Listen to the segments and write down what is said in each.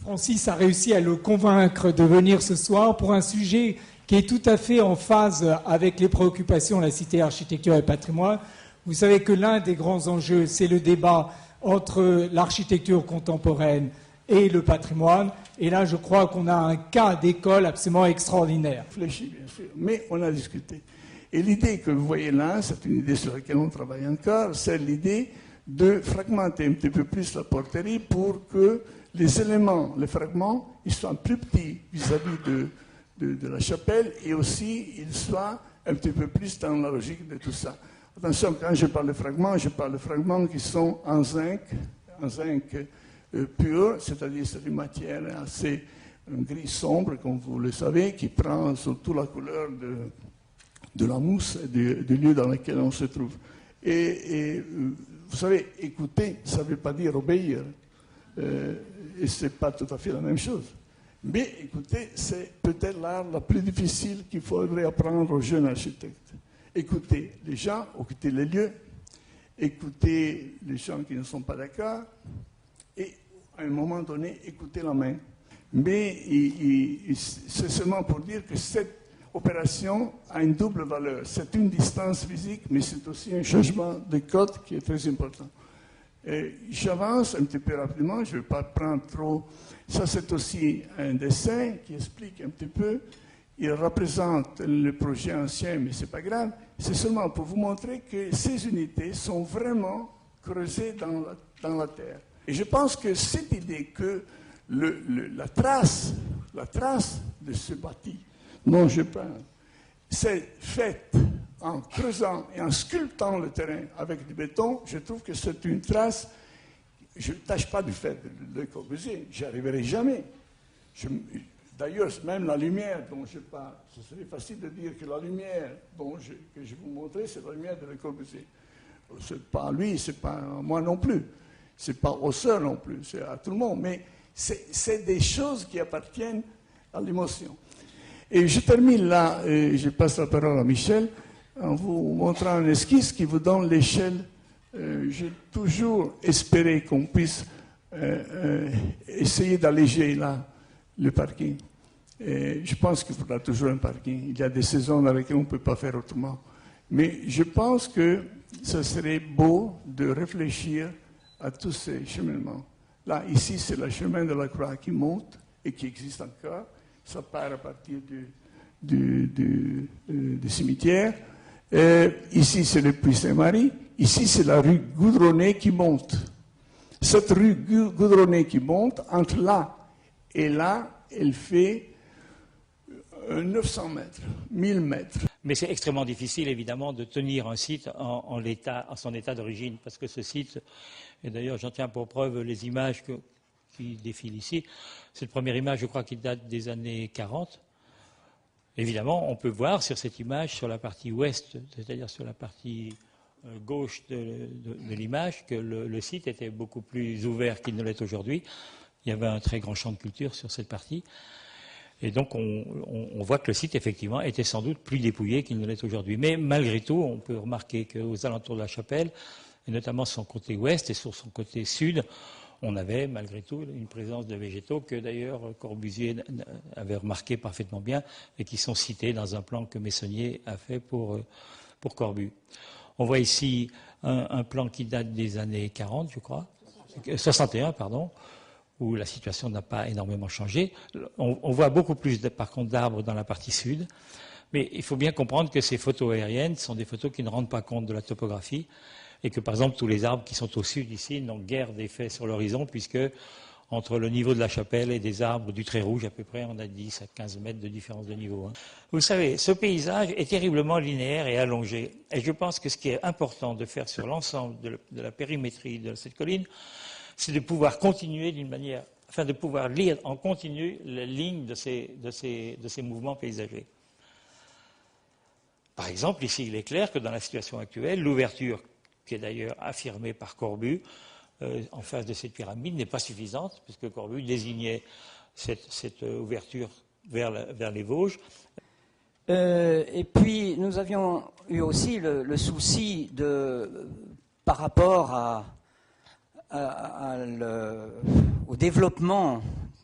Francis a réussi à le convaincre de venir ce soir pour un sujet qui est tout à fait en phase avec les préoccupations de la Cité Architecture et Patrimoine. Vous savez que l'un des grands enjeux, c'est le débat entre l'architecture contemporaine et le patrimoine. Et là, je crois qu'on a un cas d'école absolument extraordinaire. Réfléchi, bien sûr, mais on a discuté. Et l'idée que vous voyez là, c'est une idée sur laquelle on travaille encore, c'est l'idée de fragmenter un petit peu plus la porterie pour que les éléments, les fragments, ils soient plus petits vis-à-vis de la chapelle et aussi ils soient un petit peu plus dans la logique de tout ça. Attention, quand je parle de fragments qui sont en zinc pur, c'est-à-dire c'est une matière assez gris sombre, comme vous le savez, qui prend surtout la couleur de la mousse et du lieu dans lequel on se trouve. Et vous savez, écouter, ça ne veut pas dire obéir. Et ce n'est pas tout à fait la même chose. Mais écoutez, c'est peut-être l'art la plus difficile qu'il faudrait apprendre aux jeunes architectes. Écouter les gens, écouter les lieux, écouter les gens qui ne sont pas d'accord, et à un moment donné, écouter la main. Mais c'est seulement pour dire que cette opération a une double valeur. C'est une distance physique, mais c'est aussi un changement de code qui est très important. J'avance un petit peu rapidement, je ne vais pas prendre trop. Ça, c'est aussi un dessin qui explique un petit peu. Il représente le projet ancien, mais ce n'est pas grave. C'est seulement pour vous montrer que ces unités sont vraiment creusées dans la terre. Et je pense que cette idée que la trace de ce bâti dont je parle, c'est faite en creusant et en sculptant le terrain avec du béton, je trouve que c'est une trace. Je ne tâche pas du fait de Le Corbusier, j'y arriverai jamais. D'ailleurs, même la lumière dont je parle, ce serait facile de dire que la lumière que je vous montrais, c'est la lumière de Le Corbusier. Ce n'est pas lui, ce n'est pas moi non plus, ce n'est pas Hausseur non plus, c'est à tout le monde. Mais c'est des choses qui appartiennent à l'émotion. Et je termine là, et je passe la parole à Michel, en vous montrant une esquisse qui vous donne l'échelle. J'ai toujours espéré qu'on puisse essayer d'alléger là le parking. Et je pense qu'il faudra toujours un parking. Il y a des saisons dans lesquelles on ne peut pas faire autrement. Mais je pense que ce serait beau de réfléchir à tous ces cheminements. Là, ici, c'est le chemin de la Croix qui monte et qui existe encore. Ça part à partir du cimetière. Ici, c'est le puits Saint-Marie. Ici, c'est la rue goudronnée qui monte. Cette rue goudronnée qui monte, entre là et là, elle fait 900 mètres, 1000 mètres. Mais c'est extrêmement difficile, évidemment, de tenir un site en son état d'origine, parce que ce site, et d'ailleurs j'en tiens pour preuve les images qui défilent ici, cette première image, je crois, qui date des années 40. Évidemment, on peut voir sur cette image, sur la partie ouest, c'est-à-dire sur la partie gauche de l'image, que le site était beaucoup plus ouvert qu'il ne l'est aujourd'hui. Il y avait un très grand champ de culture sur cette partie. Et donc, on voit que le site, effectivement, était sans doute plus dépouillé qu'il ne l'est aujourd'hui. Mais malgré tout, on peut remarquer qu'aux alentours de la chapelle, et notamment sur son côté ouest et sur son côté sud, on avait malgré tout une présence de végétaux que d'ailleurs Corbusier avait remarqué parfaitement bien et qui sont cités dans un plan que Meissonnier a fait pour Corbu. On voit ici un plan qui date des années 40, je crois, 61, pardon, où la situation n'a pas énormément changé. On voit beaucoup plus, par contre, d'arbres dans la partie sud, mais il faut bien comprendre que ces photos aériennes sont des photos qui ne rendent pas compte de la topographie et que, par exemple, tous les arbres qui sont au sud ici n'ont guère d'effet sur l'horizon puisque entre le niveau de la chapelle et des arbres du Trait Rouge, à peu près, on a 10 à 15 mètres de différence de niveau. Vous savez, ce paysage est terriblement linéaire et allongé. Et je pense que ce qui est important de faire sur l'ensemble de la périmétrie de cette colline, c'est de pouvoir continuer d'une manière, enfin de pouvoir lire en continu les lignes de ces mouvements paysagers. Par exemple, ici, il est clair que dans la situation actuelle, l'ouverture, qui est d'ailleurs affirmée par Corbu, en face de cette pyramide, n'est pas suffisante, puisque Corbu désignait cette ouverture vers les Vosges. Et puis, nous avions eu aussi le souci par rapport au développement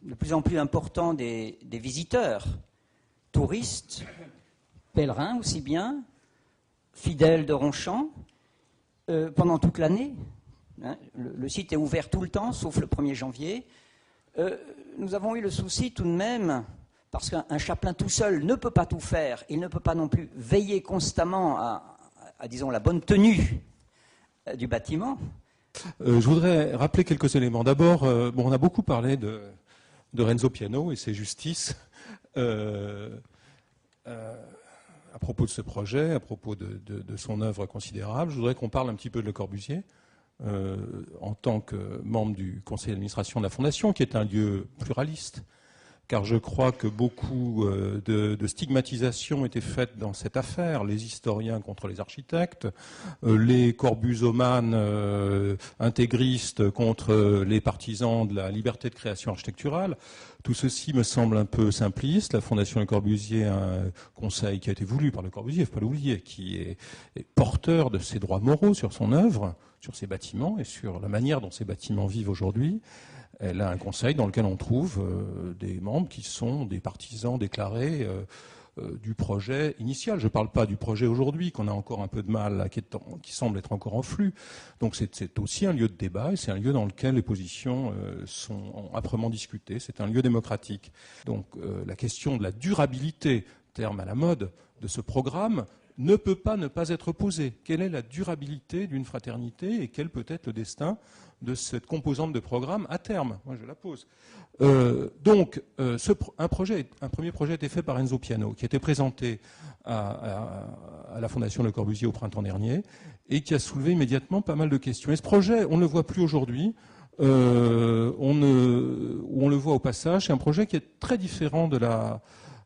de plus en plus important des visiteurs, touristes, pèlerins aussi bien, fidèles de Ronchamp, pendant toute l'année. Hein, le site est ouvert tout le temps, sauf le 1er janvier. Nous avons eu le souci tout de même, parce qu'un chapelain tout seul ne peut pas tout faire, il ne peut pas non plus veiller constamment à disons, la bonne tenue du bâtiment. Je voudrais rappeler quelques éléments. D'abord, on a beaucoup parlé de Renzo Piano et ses justices à propos de ce projet, à propos de son œuvre considérable. Je voudrais qu'on parle un petit peu de Le Corbusier en tant que membre du conseil d'administration de la Fondation, qui est un lieu pluraliste, car je crois que beaucoup de stigmatisation étaient faites dans cette affaire, les historiens contre les architectes, les corbusomanes intégristes contre les partisans de la liberté de création architecturale. Tout ceci me semble un peu simpliste. La Fondation Le Corbusier a un conseil qui a été voulu par Le Corbusier, il ne faut pas l'oublier, qui est porteur de ses droits moraux sur son œuvre, sur ses bâtiments et sur la manière dont ces bâtiments vivent aujourd'hui. Elle a un conseil dans lequel on trouve des membres qui sont des partisans déclarés du projet initial. Je ne parle pas du projet aujourd'hui, qu'on a encore un peu de mal, qui semble être encore en flux. Donc c'est aussi un lieu de débat et c'est un lieu dans lequel les positions sont âprement discutées. C'est un lieu démocratique. Donc la question de la durabilité, terme à la mode, de ce programme ne peut pas ne pas être posée. Quelle est la durabilité d'une fraternité et quel peut être le destin de cette composante de programme à terme? Moi, je la pose. Un premier projet a été fait par Renzo Piano, qui a été présenté à la Fondation Le Corbusier au printemps dernier et qui a soulevé immédiatement pas mal de questions. Et ce projet, on ne le voit plus aujourd'hui. On le voit au passage. C'est un projet qui est très différent de la...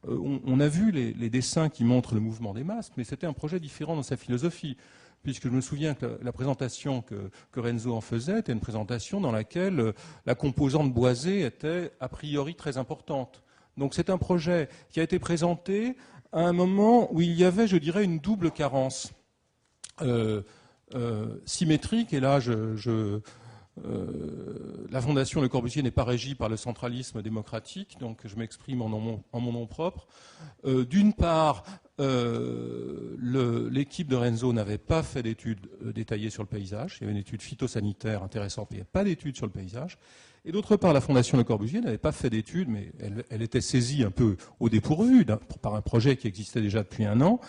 On a vu les dessins qui montrent le mouvement des masses, mais c'était un projet différent dans sa philosophie, puisque je me souviens que la présentation que Renzo en faisait était une présentation dans laquelle la composante boisée était a priori très importante. Donc c'est un projet qui a été présenté à un moment où il y avait, je dirais, une double carence symétrique, et là la Fondation Le Corbusier n'est pas régie par le centralisme démocratique, donc je m'exprime en mon nom propre. D'une part, l'équipe de Renzo n'avait pas fait d'études détaillées sur le paysage. Il y avait une étude phytosanitaire intéressante, mais il n'y avait pas d'études sur le paysage. Et d'autre part, la Fondation Le Corbusier n'avait pas fait d'études, mais elle était saisie un peu au dépourvu par un projet qui existait déjà depuis un an,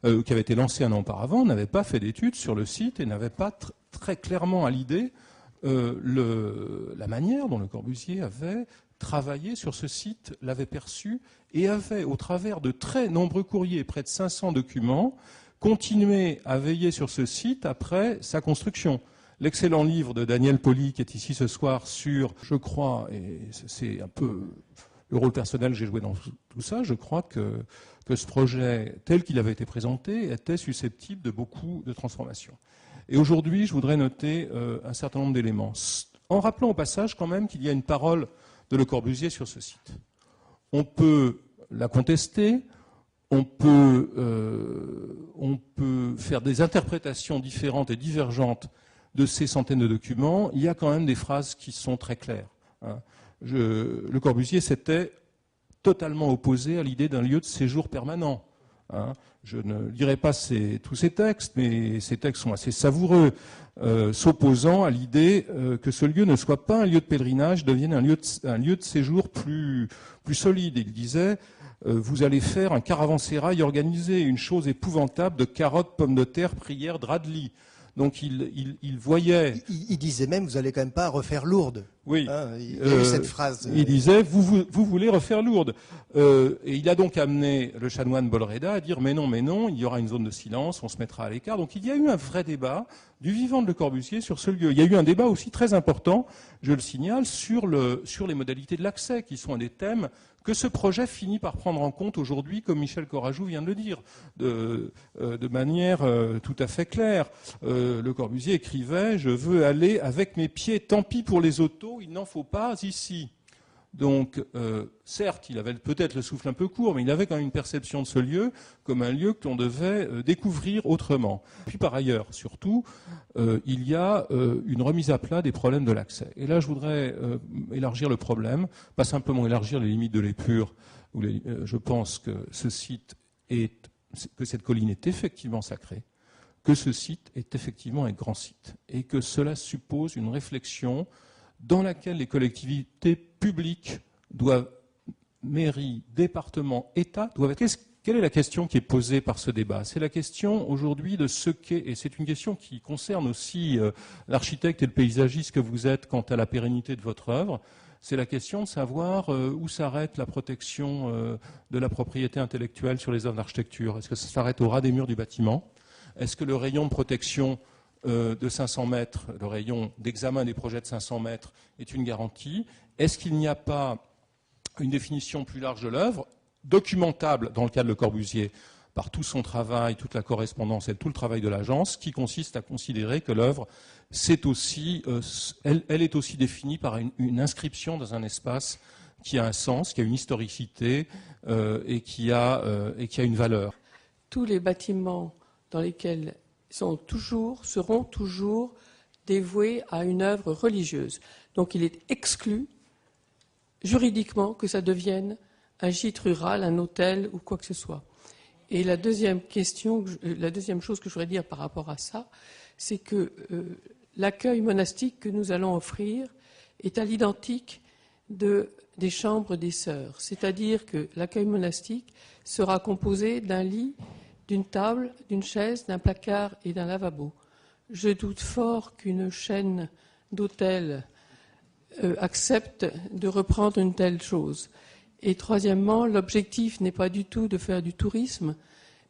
qui avait été lancé un an auparavant, n'avait pas fait d'études sur le site et n'avait pas très clairement à l'idée la manière dont Le Corbusier avait travaillé sur ce site, l'avait perçu et avait, au travers de très nombreux courriers, près de 500 documents, continué à veiller sur ce site après sa construction. L'excellent livre de Daniel Poli, qui est ici ce soir, sur, je crois, et c'est un peu le rôle personnel que j'ai joué dans tout ça, je crois que ce projet, tel qu'il avait été présenté, était susceptible de beaucoup de transformations. Et aujourd'hui, je voudrais noter un certain nombre d'éléments, en rappelant au passage quand même qu'il y a une parole de Le Corbusier sur ce site. On peut la contester, on peut faire des interprétations différentes et divergentes de ces centaines de documents. Il y a quand même des phrases qui sont très claires. Hein. Le Corbusier s'était totalement opposé à l'idée d'un lieu de séjour permanent. Hein. Je ne lirai pas tous ces textes, mais ces textes sont assez savoureux, s'opposant à l'idée que ce lieu ne soit pas un lieu de pèlerinage, devienne un lieu de séjour plus solide. Il disait vous allez faire un caravansérail organisé, une chose épouvantable de carottes, pommes de terre, prières, draps de lit. Donc il voyait... Il disait même, vous allez quand même pas refaire Lourdes. Oui. Hein, il y a eu cette phrase. Il disait, vous voulez refaire Lourdes. Et il a donc amené le chanoine Bolreda à dire, mais non, il y aura une zone de silence, on se mettra à l'écart. Donc il y a eu un vrai débat du vivant de Le Corbusier sur ce lieu. Il y a eu un débat aussi très important, je le signale, sur les modalités de l'accès, qui sont un des thèmes que ce projet finit par prendre en compte aujourd'hui, comme Michel Corajou vient de le dire, de manière tout à fait claire. Le Corbusier écrivait « Je veux aller avec mes pieds, tant pis pour les autos, il n'en faut pas ici ». Donc, certes, il avait peut-être le souffle un peu court, mais il avait quand même une perception de ce lieu comme un lieu que l'on devait découvrir autrement. Puis par ailleurs, surtout, il y a une remise à plat des problèmes de l'accès. Et là, je voudrais élargir le problème, pas simplement élargir les limites de l'épure. Je pense que ce site que cette colline est effectivement sacrée, que ce site est effectivement un grand site, et que cela suppose une réflexion dans laquelle les collectivités publiques doivent, mairies, départements, État, doivent être... Quelle est la question qui est posée par ce débat? C'est la question aujourd'hui de ce qu'est, et c'est une question qui concerne aussi l'architecte et le paysagiste que vous êtes quant à la pérennité de votre œuvre, c'est la question de savoir où s'arrête la protection de la propriété intellectuelle sur les œuvres d'architecture. Est-ce que ça s'arrête au ras des murs du bâtiment? Est-ce que le rayon de protection de 500 mètres, le rayon d'examen des projets de 500 mètres est une garantie? Est-ce qu'il n'y a pas une définition plus large de l'œuvre, documentable dans le cas de Le Corbusier, par tout son travail, toute la correspondance et tout le travail de l'agence, qui consiste à considérer que l'œuvre, elle est aussi définie par une inscription dans un espace qui a un sens, qui a une historicité et qui a une valeur. Tous les bâtiments dans lesquels seront toujours dévoués à une œuvre religieuse. Donc il est exclu juridiquement que ça devienne un gîte rural, un hôtel ou quoi que ce soit. Et la deuxième chose que je voudrais dire par rapport à ça, c'est que l'accueil monastique que nous allons offrir est à l'identique des chambres des sœurs. C'est-à-dire que l'accueil monastique sera composé d'un lit, d'une table, d'une chaise, d'un placard et d'un lavabo. Je doute fort qu'une chaîne d'hôtels accepte de reprendre une telle chose. Et troisièmement, l'objectif n'est pas du tout de faire du tourisme,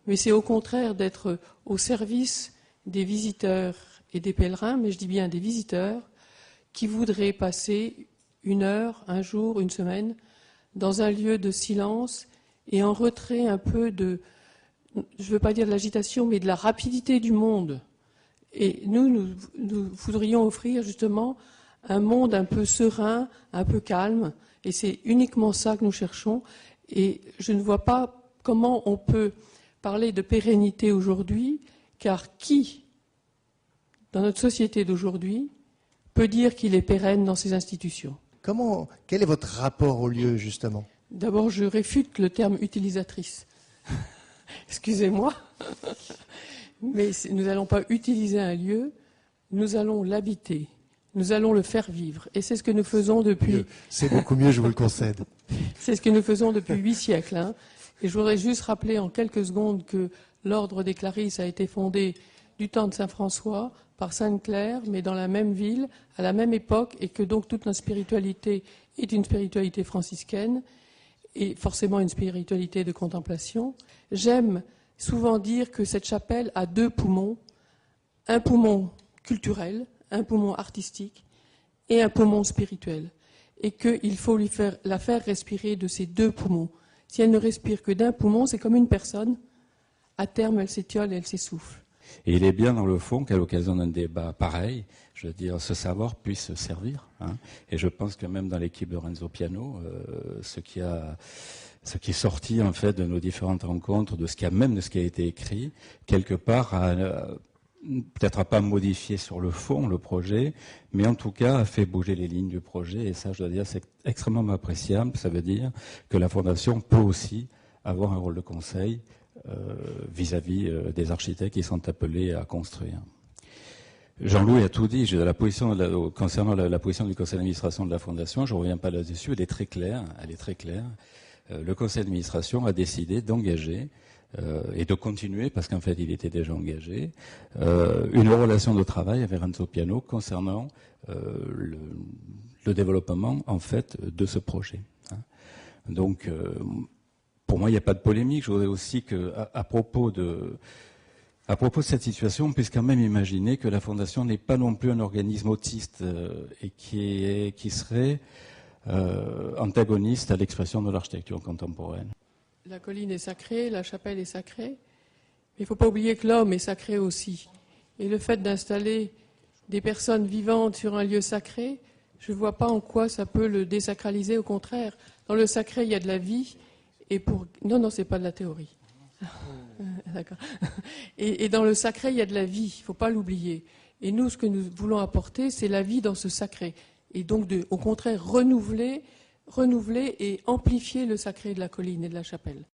mais c'est au contraire d'être au service des visiteurs et des pèlerins, mais je dis bien des visiteurs, qui voudraient passer une heure, un jour, une semaine, dans un lieu de silence et en retrait un peu de, je ne veux pas dire de l'agitation, mais de la rapidité du monde. Et nous voudrions offrir justement un monde un peu serein, un peu calme, et c'est uniquement ça que nous cherchons. Et je ne vois pas comment on peut parler de pérennité aujourd'hui, car qui, dans notre société d'aujourd'hui, peut dire qu'il est pérenne dans ces institutions? Quel est votre rapport au lieu, justement? D'abord, je réfute le terme utilisatrice. Excusez-moi. Mais nous n'allons pas utiliser un lieu, nous allons l'habiter. Nous allons le faire vivre. Et c'est ce que nous faisons depuis... C'est beaucoup mieux, je vous le concède. C'est ce que nous faisons depuis 8 siècles. Hein. Et je voudrais juste rappeler en quelques secondes que l'ordre des Clarisses a été fondé du temps de Saint François par Sainte Claire, mais dans la même ville, à la même époque, et que donc toute notre spiritualité est une spiritualité franciscaine, et forcément une spiritualité de contemplation. J'aime souvent dire que cette chapelle a 2 poumons, un poumon culturel, un poumon artistique et un poumon spirituel, et qu'il faut la faire respirer de ces 2 poumons. Si elle ne respire que d'un poumon, c'est comme une personne, à terme elle s'étiole et elle s'essouffle. Et il est bien dans le fond qu'à l'occasion d'un débat pareil, je veux dire, ce savoir puisse servir. Hein. Et je pense que même dans l'équipe de Renzo Piano, ce qui est sorti en fait de nos différentes rencontres, de ce qui a été écrit, quelque part, peut-être à pas modifié sur le fond le projet, mais en tout cas a fait bouger les lignes du projet. Et ça, je dois dire, c'est extrêmement appréciable. Ça veut dire que la Fondation peut aussi avoir un rôle de conseil vis-à-vis des architectes qui sont appelés à construire. Jean-Louis a tout dit. Concernant la position du conseil d'administration de la Fondation, je ne reviens pas là-dessus, elle est très claire. Le conseil d'administration a décidé d'engager et de continuer, parce qu'en fait il était déjà engagé, une relation de travail avec Renzo Piano concernant le développement en fait de ce projet. Hein. Donc pour moi il n'y a pas de polémique. Je voudrais aussi qu'à propos de cette situation, on puisse quand même imaginer que la Fondation n'est pas non plus un organisme autiste et qui serait antagoniste à l'expression de l'architecture contemporaine. La colline est sacrée, la chapelle est sacrée, mais il ne faut pas oublier que l'homme est sacré aussi. Et le fait d'installer des personnes vivantes sur un lieu sacré Je ne vois pas en quoi ça peut le désacraliser, au contraire. Dans le sacré, il y a de la vie, et pour... Non, c'est pas de la théorie. D'accord. Et dans le sacré, il y a de la vie, il ne faut pas l'oublier. Et nous, ce que nous voulons apporter, c'est la vie dans ce sacré. Et donc, au contraire, renouveler et amplifier le sacré de la colline et de la chapelle.